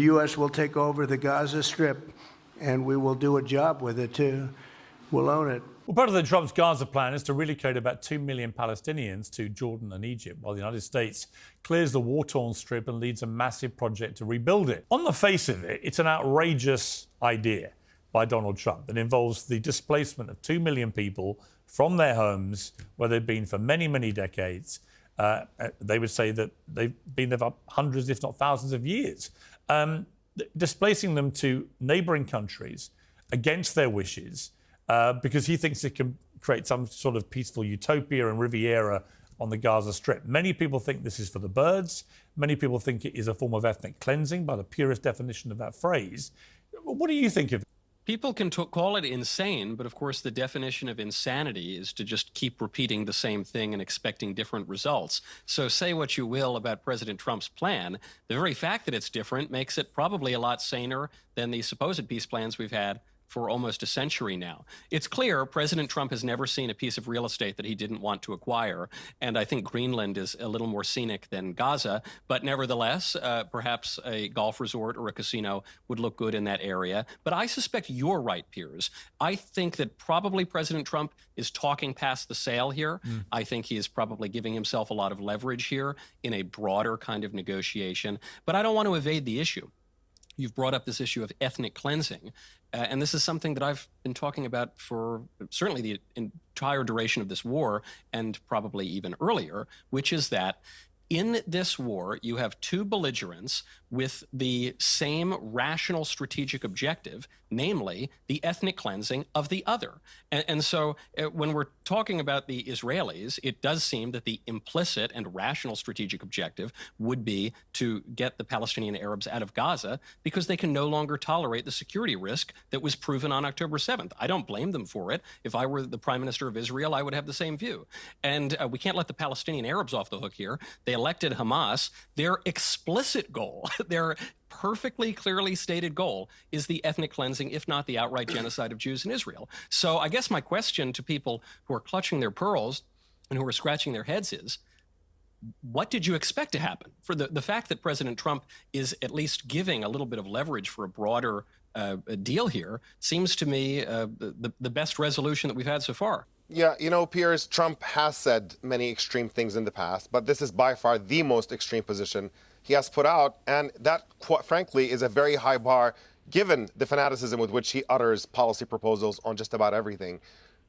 The U.S. will take over the Gaza Strip, and we will do a job with it, too. We'll own it. Well, President Trump's Gaza plan is to relocate about 2 million Palestinians to Jordan and Egypt, while the United States clears the war-torn strip and leads a massive project to rebuild it. On the face of it, it's an outrageous idea by Donald Trump that involves the displacement of 2 million people from their homes, where they've been for many, many decades. They would say that they've been there for hundreds, if not thousands of years. Displacing them to neighbouring countries against their wishes, because he thinks it can create some sort of peaceful utopia and Riviera on the Gaza Strip. Many people think this is for the birds. Many people think it is a form of ethnic cleansing by the purest definition of that phrase. What do you think of it? People can call it insane, but of course the definition of insanity is to just keep repeating the same thing and expecting different results. So say what you will about President Trump's plan, the very fact that it's different makes it probably a lot saner than the supposed peace plans we've had for almost a century now. It's clear President Trump has never seen a piece of real estate that he didn't want to acquire, and I think Greenland is a little more scenic than Gaza, but nevertheless, perhaps a golf resort or a casino would look good in that area. But I suspect you're right, Piers. I think that probably President Trump is talking past the sale here. I think he is probably giving himself a lot of leverage here in a broader kind of negotiation, but I don't want to evade the issue. You've brought up this issue of ethnic cleansing, and this is something that I've been talking about for certainly the entire duration of this war and probably even earlier, which is that in this war, you have two belligerents with the same rational strategic objective, namely the ethnic cleansing of the other. And so when we're talking about the Israelis, it does seem that the implicit and rational strategic objective would be to get the Palestinian Arabs out of Gaza because they can no longer tolerate the security risk that was proven on October 7th. I don't blame them for it. If I were the Prime Minister of Israel, I would have the same view. And we can't let the Palestinian Arabs off the hook here. They elected Hamas. Their explicit goal, their perfectly clearly stated goal, is the ethnic cleansing, if not the outright genocide of Jews in Israel. So I guess my question to people who are clutching their pearls and who are scratching their heads is, what did you expect to happen? For the fact that President Trump is at least giving a little bit of leverage for a broader deal here seems to me the best resolution that we've had so far. Yeah, you know, Piers, Trump has said many extreme things in the past, but this is by far the most extreme position he has put out, and that, quite frankly, is a very high bar given the fanaticism with which he utters policy proposals on just about everything.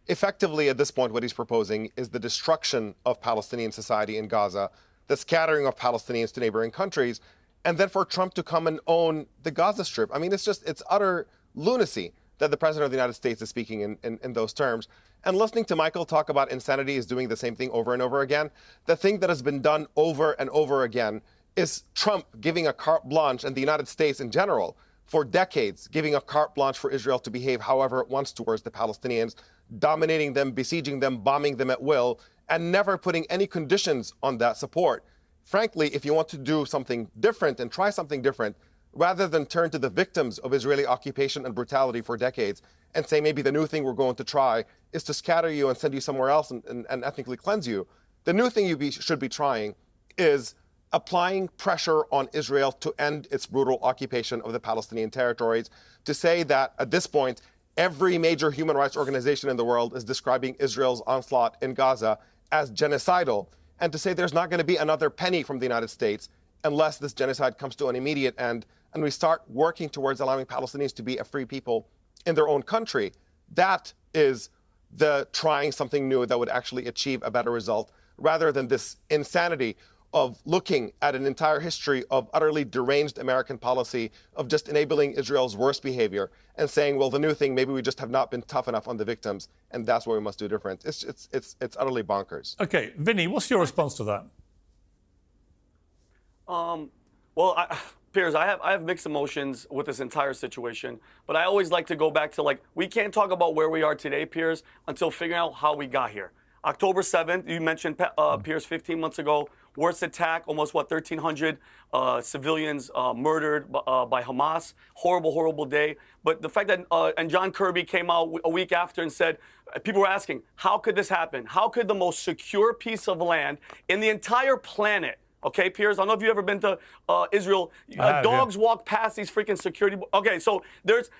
Effectively, at this point, what he's proposing is the destruction of Palestinian society in Gaza, the scattering of Palestinians to neighboring countries, and then for Trump to come and own the Gaza Strip. I mean, it's utter lunacy that the President of the United States is speaking in those terms. And listening to Michael talk about insanity is doing the same thing over and over again. The thing that has been done over and over again is Trump giving a carte blanche, and the United States in general, for decades, giving a carte blanche for Israel to behave however it wants towards the Palestinians, dominating them, besieging them, bombing them at will, and never putting any conditions on that support. Frankly, if you want to do something different and try something different, rather than turn to the victims of Israeli occupation and brutality for decades and say maybe the new thing we're going to try is to scatter you and send you somewhere else and ethnically cleanse you, the new thing you should be trying is applying pressure on Israel to end its brutal occupation of the Palestinian territories, to say that at this point, every major human rights organization in the world is describing Israel's onslaught in Gaza as genocidal, and to say there's not going to be another penny from the United States unless this genocide comes to an immediate end and we start working towards allowing Palestinians to be a free people in their own country. That is the trying something new that would actually achieve a better result, rather than this insanity of looking at an entire history of utterly deranged American policy of just enabling Israel's worst behavior and saying, well, the new thing, maybe we just have not been tough enough on the victims, and that's what we must do different. It's utterly bonkers. Okay, Vinny, what's your response to that? Well, Piers, I have mixed emotions with this entire situation, but I always like to go back to, like, we can't talk about where we are today, Piers, until figuring out how we got here. October 7th, you mentioned, Piers, 15 months ago, worst attack, almost, 1,300 civilians murdered by Hamas. Horrible, horrible day. But the fact that, and John Kirby came out a week after and said, people were asking, how could this happen? How could the most secure piece of land in the entire planet Okay, Piers? I don't know if you've ever been to Israel. have, Dogs walk past these freaking security. Okay, so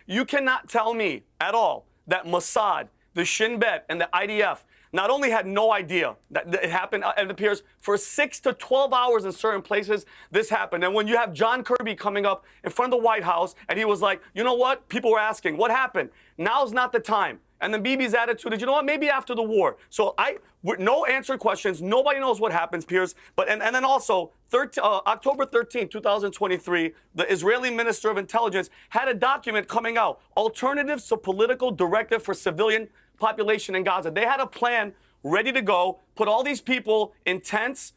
you cannot tell me at all that Mossad, the Shin Bet, and the IDF not only had no idea that it happened, and it appears for 6 to 12 hours in certain places, this happened. And when you have John Kirby coming up in front of the White House, and he was like, you know what? People were asking, what happened? Now's not the time. And then Bibi's attitude is, you know what? Maybe after the war. So no answered questions. Nobody knows what happens, Piers. But and then also, October 13, 2023, the Israeli Minister of Intelligence had a document coming out, Alternatives to Political Directive for Civilian Population in Gaza. They had a plan ready to go, put all these people in tents,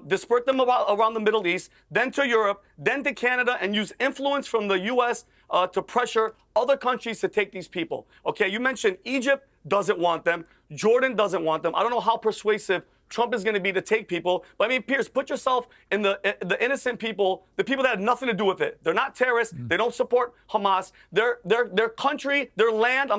disperse them around the Middle East, then to Europe, then to Canada, and use influence from the U.S. To pressure other countries to take these people. Okay, you mentioned Egypt doesn't want them. Jordan doesn't want them. I don't know how persuasive Trump is going to be to take people. But I mean, Piers, put yourself in the innocent people, the people that had nothing to do with it. They're not terrorists. They don't support Hamas. Their country, their land,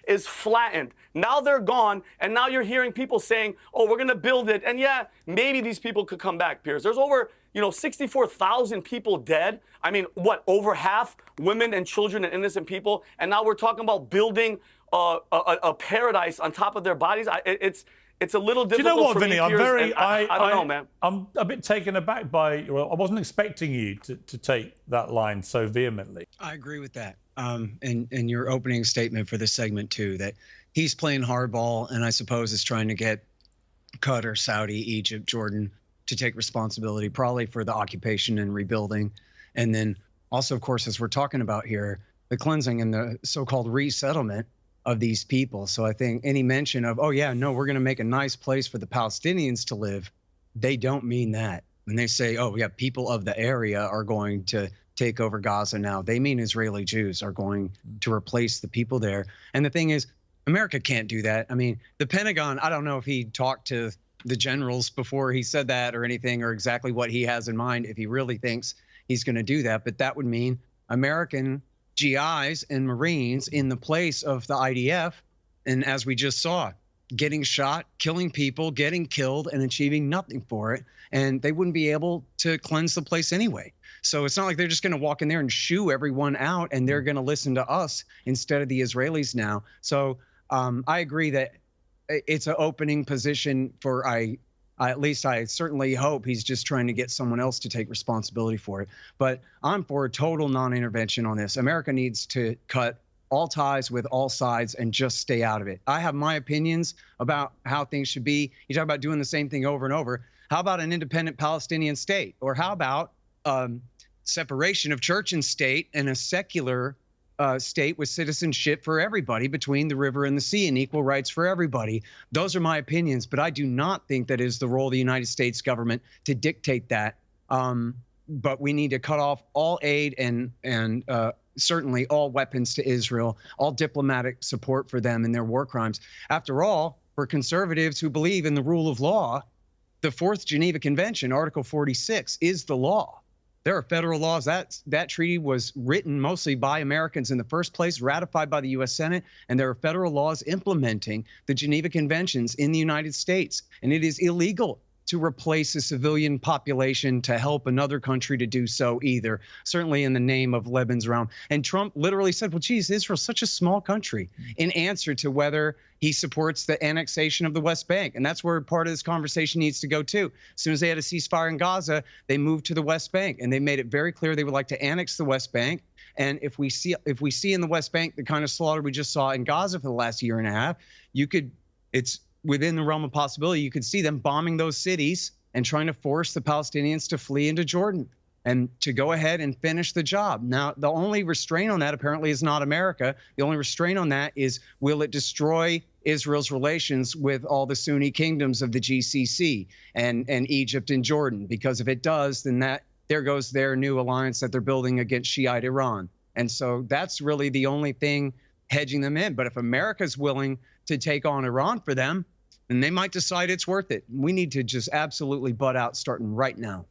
is flattened. Now they're gone, and now you're hearing people saying, oh, we're going to build it. And yeah, maybe these people could come back, Piers. There's over 64,000 people dead. I mean, what, over half women and children and innocent people? And now we're talking about building a paradise on top of their bodies. It's a little difficult. Do you know what, for Vinny? me, I'm Piers, very. I don't know, man. I'm a bit taken aback by. Well, I wasn't expecting you to take that line so vehemently. I agree with that. And your opening statement for this segment too, that he's playing hardball, and I suppose is trying to get Qatar, Saudi, Egypt, Jordan to take responsibility, probably for the occupation and rebuilding, and then also, of course, as we're talking about here, the cleansing and the so-called resettlement of these people. So I think any mention of, oh yeah, no, we're going to make a nice place for the Palestinians to live, they don't mean that. When they say, oh yeah, people of the area are going to take over Gaza now, they mean Israeli Jews are going to replace the people there. And the thing is, America can't do that. I mean, the Pentagon, I don't know if he talked to the generals before he said that or anything, or exactly what he has in mind, if he really thinks he's going to do that. But that would mean American GIs and Marines in the place of the IDF, and as we just saw, getting shot, killing people, getting killed, and achieving nothing for it. And they wouldn't be able to cleanse the place anyway. So it's not like they're just going to walk in there and shoo everyone out and they're going to listen to us instead of the Israelis now. So I agree that it's an opening position for at least I certainly hope he's just trying to get someone else to take responsibility for it. But I'm for a total non-intervention on this. America needs to cut all ties with all sides and just stay out of it. I have my opinions about how things should be. You talk about doing the same thing over and over. How about an independent Palestinian state? Or how about separation of church and state and a secular state with citizenship for everybody between the river and the sea and equal rights for everybody? Those are my opinions, but I do not think that is the role of the United States government to dictate that. But we need to cut off all aid and certainly all weapons to Israel, all diplomatic support for them and their war crimes. After all, for conservatives who believe in the rule of law, the Fourth Geneva Convention, Article 46, is the law. There are federal laws. That treaty was written mostly by Americans in the first place, ratified by the U.S. Senate, and there are federal laws implementing the Geneva Conventions in the United States. And it is illegal to replace a civilian population to help another country to do so either, certainly in the name of Lebanon's realm. And Trump literally said, well, geez, Israel's such a small country, in answer to whether he supports the annexation of the West Bank. And that's where part of this conversation needs to go too. As soon as they had a ceasefire in Gaza, they moved to the West Bank, and they made it very clear they would like to annex the West Bank. And if we see in the West Bank the kind of slaughter we just saw in Gaza for the last year and a half, it's within the realm of possibility, you could see them bombing those cities and trying to force the Palestinians to flee into Jordan and to go ahead and finish the job. Now, the only restraint on that apparently is not America. The only restraint on that is, will it destroy Israel's relations with all the Sunni kingdoms of the GCC and Egypt and Jordan? Because if it does, then there goes their new alliance that they're building against Shiite Iran. And so that's really the only thing hedging them in. But if America's willing to take on Iran for them, then they might decide it's worth it. We need to just absolutely butt out starting right now.